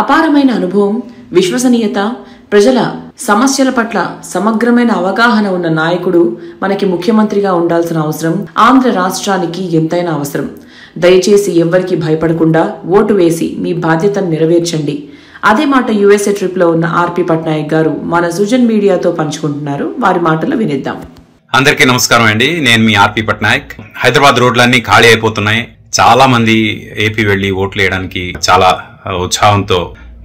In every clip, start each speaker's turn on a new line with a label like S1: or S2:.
S1: అపారమైన అనుభవం, విశ్వసనీయత, ప్రజల సమస్యల పట్ల సమగ్రమైన అవగాహన ఉన్న నాయకుడు మనకి ముఖ్యమంత్రిగా ఉండాల్సిన అవసరం ఆంధ్ర రాష్ట్రానికి ఎంతైనా అవసరం. దయచేసి ఎవ్వరికి భయపడకుండా ఓటు వేసి మీ బాధ్యతను నెరవేర్చండి. అదే మాట యుఎస్ఏ ట్రిప్ లో ఉన్న ఆర్పి పట్నాయక్ గారు మన సుజన్ మీడియాతో పంచుకుంటున్నారు. వారి మాటలు వినిద్దాం.
S2: అందరికీ నమస్కారం అండి. నేను మీ ఆర్పి పట్నాయక్. హైదరాబాద్ రోడ్లన్నీ ఖాళీ అయిపోతున్నాయి. చాలా మంది ఏపీ వెళ్లి ఓట్లు వేయడానికి చాలా ఉత్సాహంతో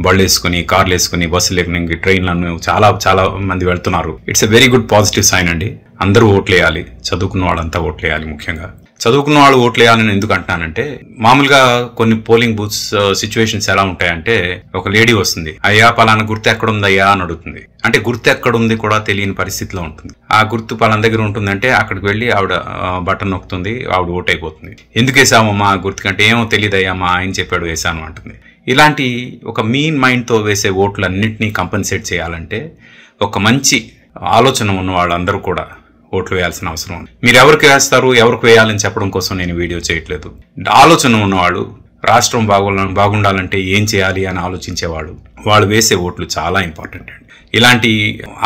S2: బళ్ళు వేసుకుని, కార్లు వేసుకుని, బస్సులు ఎక్కడానికి, ట్రైన్లను చాలా మంది వెళ్తున్నారు. It's a very good positive sign అండి. అందరూ ఓట్లు వేయాలి. చదువుకున్న వాళ్ళంతా ఓట్లు వేయాలి. ముఖ్యంగా చదువుకున్న వాళ్ళు ఓట్లు వేయాలని ఎందుకు అంటున్నానంటే, మామూలుగా కొన్ని పోలింగ్ బూత్స్ సిచ్యువేషన్స్ ఎలా ఉంటాయంటే, ఒక లేడీ వస్తుంది, అయ్యా పలానా గుర్తు ఎక్కడుందయ్యా అని అడుగుతుంది. అంటే గుర్తు ఎక్కడుంది కూడా తెలియని పరిస్థితిలో ఉంటుంది. ఆ గుర్తు పలానా దగ్గర ఉంటుందంటే అక్కడికి వెళ్ళి ఆవిడ బటన్ నొక్కుతుంది, ఆవిడ ఓట్ అయిపోతుంది. ఎందుకు వేసామమ్మా ఆ గుర్తు కంటే, ఏమో తెలియదయ్యా మా ఆయన చెప్పాడు వేసాను అంటుంది. ఇలాంటి ఒక మీన్ మైండ్తో వేసే ఓట్లన్నింటినీ కంపెన్సేట్ చేయాలంటే ఒక మంచి ఆలోచన ఉన్న వాళ్ళందరూ కూడా ఓట్లు వేయాల్సిన అవసరం ఉంది. మీరు ఎవరికి వేస్తారు, ఎవరికి వేయాలని చెప్పడం కోసం నేను వీడియో చేయట్లేదు. ఆలోచన ఉన్నవాళ్ళు, రాష్ట్రం బాగుండాలంటే ఏం చేయాలి అని ఆలోచించేవాళ్ళు, వాళ్ళు వేసే ఓట్లు చాలా ఇంపార్టెంట్ అండి. ఇలాంటి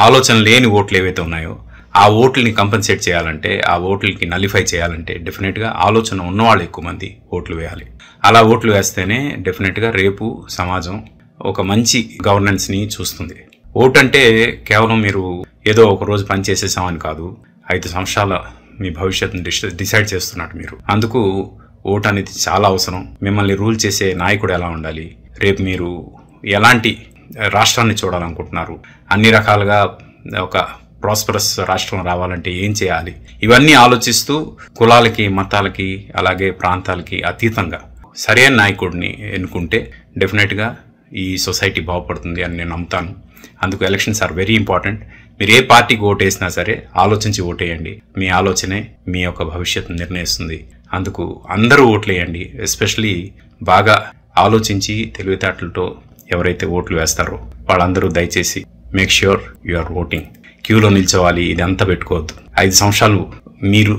S2: ఆలోచన లేని ఓట్లు ఏవైతే ఉన్నాయో ఆ ఓట్లని కంపెన్సేట్ చేయాలంటే, ఆ ఓట్లకి నలిఫై చేయాలంటే డెఫినెట్గా ఆలోచన ఉన్నవాళ్ళు ఎక్కువ మంది ఓట్లు వేయాలి. అలా ఓట్లు వేస్తేనే డెఫినెట్గా రేపు సమాజం ఒక మంచి గవర్నెన్స్ని చూస్తుంది. ఓటు అంటే కేవలం మీరు ఏదో ఒక రోజు పని చేసేసామని కాదు, 5 సంవత్సరాల మీ భవిష్యత్తుని డిసైడ్ చేస్తున్నట్టు మీరు. అందుకు ఓటు అనేది చాలా అవసరం. మిమ్మల్ని రూల్ చేసే నాయకుడు ఎలా ఉండాలి, రేపు మీరు ఎలాంటి రాష్ట్రాన్ని చూడాలనుకుంటున్నారు, అన్ని రకాలుగా ఒక ప్రాస్పరస్ రాష్ట్రం రావాలంటే ఏం చేయాలి, ఇవన్నీ ఆలోచిస్తూ కులాలకి, మతాలకి, అలాగే ప్రాంతాలకి అతీతంగా సరైన నాయకుడిని ఎన్నుకుంటే డెఫినెట్గా ఈ సొసైటీ బాగుపడుతుంది అని నేను నమ్ముతాను. అందుకు ఎలక్షన్స్ ఆర్ వెరీ ఇంపార్టెంట్. మీరు ఏ పార్టీకి ఓటేసినా సరే ఆలోచించి ఓటేయండి. మీ ఆలోచనే మీ యొక్క భవిష్యత్తు నిర్ణయిస్తుంది. అందుకు అందరూ ఓట్లేయండి. ఎస్పెషలీ బాగా ఆలోచించి తెలివితేటలతో ఎవరైతే ఓట్లు వేస్తారో వాళ్ళందరూ దయచేసి make sure you are voting. క్యూలో నిల్చోవాలి, ఇది అంతా పెట్టుకోవద్దు. 5 సంవత్సరాలు మీరు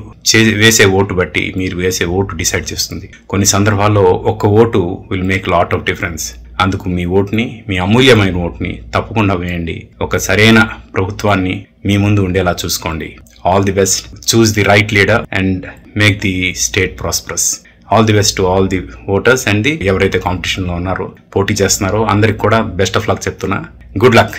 S2: వేసే ఓటు బట్టి మీరు వేసే ఓటు డిసైడ్ చేస్తుంది. కొన్ని సందర్భాల్లో ఒక్క vote will make lot of difference. అందుకు మీ ఓటుని, మీ అమూల్యమైన ఓటుని తప్పకుండా వేయండి. ఒక సరైన ప్రభుత్వాన్ని మీ ముందు ఉండేలా చూసుకోండి. All the best. Choose the right leader and make the state prosperous. All the best to all the voters and ఎవరైతే కాంపిటీషన్లో ఉన్నారో, పోటీ చేస్తున్నారో అందరికి కూడా బెస్ట్ ఆఫ్ లక్ చెప్తున్నా. Good luck.